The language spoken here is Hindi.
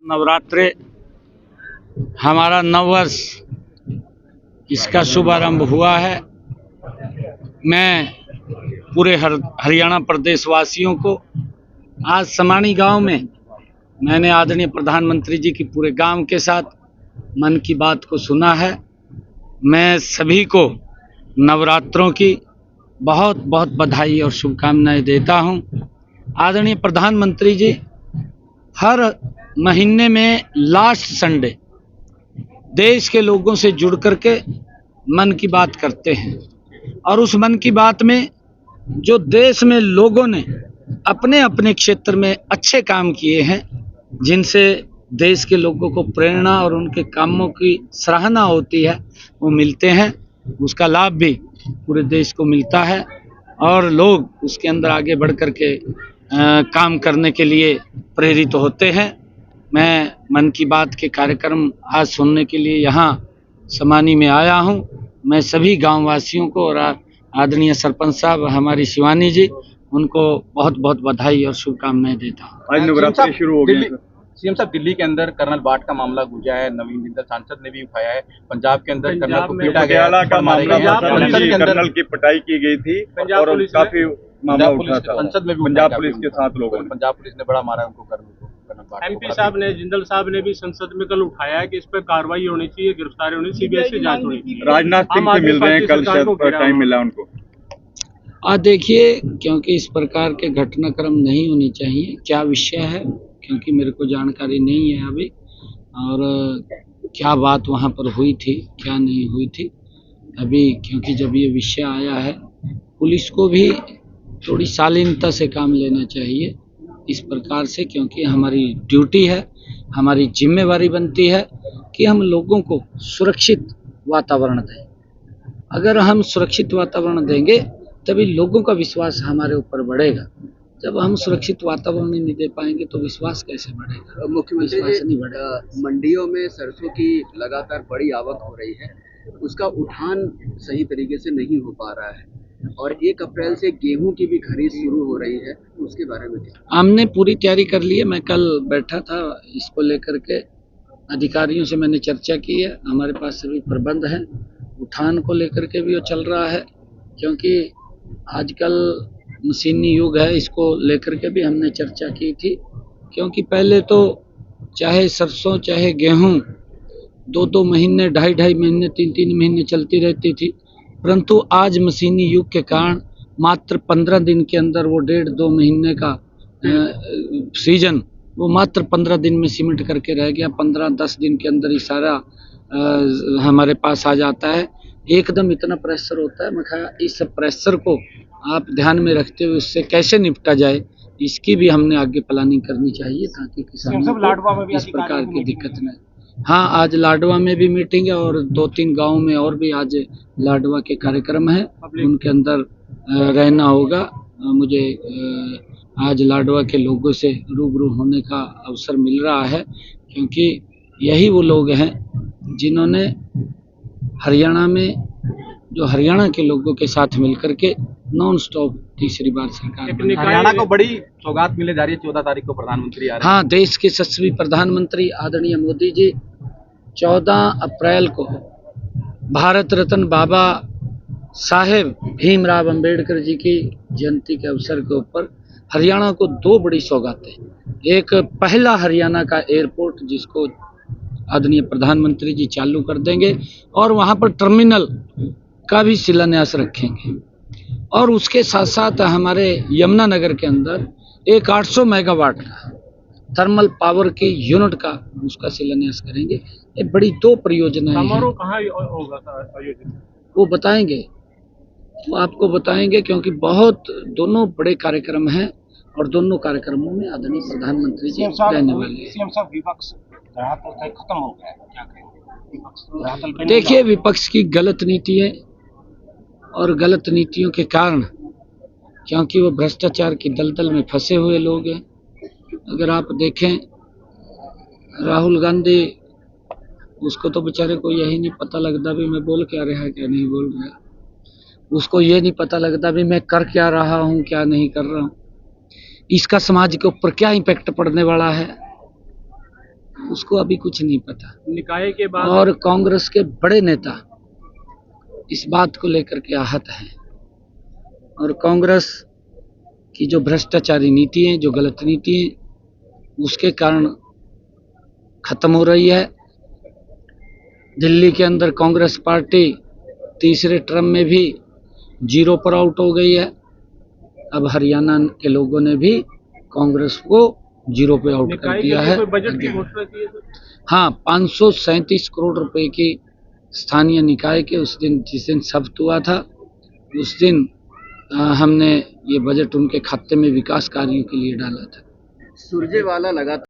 नवरात्रे हमारा नववर्ष इसका शुभारंभ हुआ है। मैं पूरे हरियाणा प्रदेश वासियों को आज समानी गांव में मैंने आदरणीय प्रधानमंत्री जी की पूरे गांव के साथ मन की बात को सुना है। मैं सभी को नवरात्रों की बहुत बहुत बधाई और शुभकामनाएं देता हूं। आदरणीय प्रधानमंत्री जी हर महीने में लास्ट संडे देश के लोगों से जुड़ करके मन की बात करते हैं और उस मन की बात में जो देश में लोगों ने अपने अपने क्षेत्र में अच्छे काम किए हैं, जिनसे देश के लोगों को प्रेरणा और उनके कामों की सराहना होती है, वो मिलते हैं। उसका लाभ भी पूरे देश को मिलता है और लोग उसके अंदर आगे बढ़ कर के काम करने के लिए प्रेरित होते हैं। मैं मन की बात के कार्यक्रम आज सुनने के लिए यहाँ समानी में आया हूँ। मैं सभी गांव वासियों को और आदरणीय सरपंच साहब हमारी शिवानी जी, उनको बहुत बहुत बधाई और शुभकामनाएं देता हूँ। आज नवरात्रि शुरू हो गए। सीएम साहब, दिल्ली के अंदर कर्नल बाट का मामला गूंजा है, नवीन जिंदल सांसद ने भी उठाया है। पंजाब के अंदर कर्नल को पीटा गया, पटियाला का मामला कर्नल की पिटाई की गई थी और काफी मामला उठा था। संसद में भी पंजाब पुलिस के साथ लोगों ने, पंजाब पुलिस ने बड़ा मारा उनको, कर्नल को। एमपी साहब ने, जिंदल साहब ने भी संसद में कल उठाया है कि इस पर कार्रवाई होनी चाहिए, गिरफ्तारी होनी, सीबीआई से जांच होनी चाहिए। राजनाथ सिंह से मिल रहे हैं, कल टाइम मिला उनको। देखिए, क्योंकि इस प्रकार के घटनाक्रम नहीं होनी चाहिए। क्या विषय है, क्योंकि मेरे को जानकारी नहीं है अभी, और क्या बात वहाँ पर हुई थी, क्या नहीं हुई थी अभी, क्योंकि जब ये विषय आया है, पुलिस को भी थोड़ी शालीनता से काम लेना चाहिए इस प्रकार से, क्योंकि हमारी ड्यूटी है, हमारी जिम्मेवारी बनती है कि हम लोगों को सुरक्षित वातावरण दें। अगर हम सुरक्षित वातावरण देंगे तभी लोगों का विश्वास हमारे ऊपर बढ़ेगा। जब हम सुरक्षित वातावरण नहीं दे पाएंगे तो विश्वास कैसे बढ़ेगा? मुख्यमंत्री जी, मंडियों में सरसों की लगातार बड़ी आवक हो रही है, उसका उठान सही तरीके से नहीं हो पा रहा है और 1 अप्रैल से गेहूं की भी खरीद शुरू हो रही है, उसके बारे में क्या? हमने पूरी तैयारी कर ली है। मैं कल बैठा था, इसको लेकर के अधिकारियों से मैंने चर्चा की है। हमारे पास सभी प्रबंध हैं, उठान को लेकर के भी वो चल रहा है, क्योंकि आजकल मशीनी युग है, इसको लेकर के भी हमने चर्चा की थी। क्योंकि पहले तो चाहे सरसों चाहे गेहूं 2-2 महीने, 2.5 महीने, 3-3 महीने चलती रहती थी, परंतु आज मशीनी युग के कारण मात्र 15 दिन के अंदर वो 1.5-2 महीने का सीजन वो मात्र 15 दिन में सिमट करके रह गया। 15-10 दिन के अंदर ही सारा हमारे पास आ जाता है। एकदम इतना प्रेशर होता है। मैं कहा इस प्रेशर को आप ध्यान में रखते हुए इससे कैसे निपटा जाए, इसकी भी हमने आगे प्लानिंग करनी चाहिए, ताकि किसानों को इस प्रकार की दिक्कत न। हाँ, आज लाडवा में भी मीटिंग है और 2-3 गाँव में और भी आज लाडवा के कार्यक्रम है, उनके अंदर रहना होगा। मुझे आज लाडवा के लोगों से रूबरू होने का अवसर मिल रहा है, क्योंकि यही वो लोग हैं जिन्होंने हरियाणा में, जो हरियाणा के लोगों के साथ मिलकर के नॉन स्टॉप तीसरी बार सरकार बनाई। हरियाणा को बड़ी सौगात मिले जा रही है। 14 तारीख को प्रधानमंत्री आ रहे हैं। हाँ, देश के यशस्वी प्रधानमंत्री आदरणीय मोदी जी 14 अप्रैल को भारत रत्न बाबा साहेब भीमराव अंबेडकर जी की जयंती के अवसर के ऊपर हरियाणा को 2 बड़ी सौगातें। एक, पहला हरियाणा का एयरपोर्ट जिसको आदरणीय प्रधानमंत्री जी चालू कर देंगे और वहाँ पर टर्मिनल का भी शिलान्यास रखेंगे, और उसके साथ साथ हमारे यमुनानगर के अंदर एक 800 मेगावाट का थर्मल पावर की यूनिट का उसका शिलान्यास करेंगे। ये बड़ी 2 परियोजनाएं हैं। समारोह कहाँ होगा आयोजित? वो बताएंगे, वो आपको बताएंगे, क्योंकि बहुत दोनों बड़े कार्यक्रम हैं और दोनों कार्यक्रमों में आदरणीय प्रधानमंत्री जी रहने वाले हैं। सीएम साहब, विपक्ष खत्म हो गया है, क्या कहें? देखिए, विपक्ष की गलत नीतियां और गलत नीतियों के कारण, क्योंकि वो भ्रष्टाचार की दलदल में फंसे हुए लोग हैं। अगर आप देखें, राहुल गांधी, उसको तो बेचारे को यही नहीं पता लगता भी मैं बोल क्या रहा क्या नहीं बोल रहा। उसको ये नहीं पता लगता भी मैं कर क्या रहा हूँ क्या नहीं कर रहा हूँ। इसका समाज के ऊपर क्या इम्पैक्ट पड़ने वाला है, उसको अभी कुछ नहीं पता। निकाय के बाद और कांग्रेस के बड़े नेता इस बात को लेकर के आहत हैं और कांग्रेस की जो भ्रष्टाचारी नीति है, जो गलत नीति है, उसके कारण खत्म हो रही है। दिल्ली के अंदर कांग्रेस पार्टी तीसरे टर्म में भी 0 पर आउट हो गई है। अब हरियाणा के लोगों ने भी कांग्रेस को 0 पे आउट कर निकाय के दिया लिए है। कोई बजट की घोषणा की है सर? हाँ, 537 करोड़ रुपए की स्थानीय निकाय के उस दिन जिस दिन शब्द हुआ था, उस दिन हमने ये बजट उनके खाते में विकास कार्यों के लिए डाला था। सुरजेवाला लगातार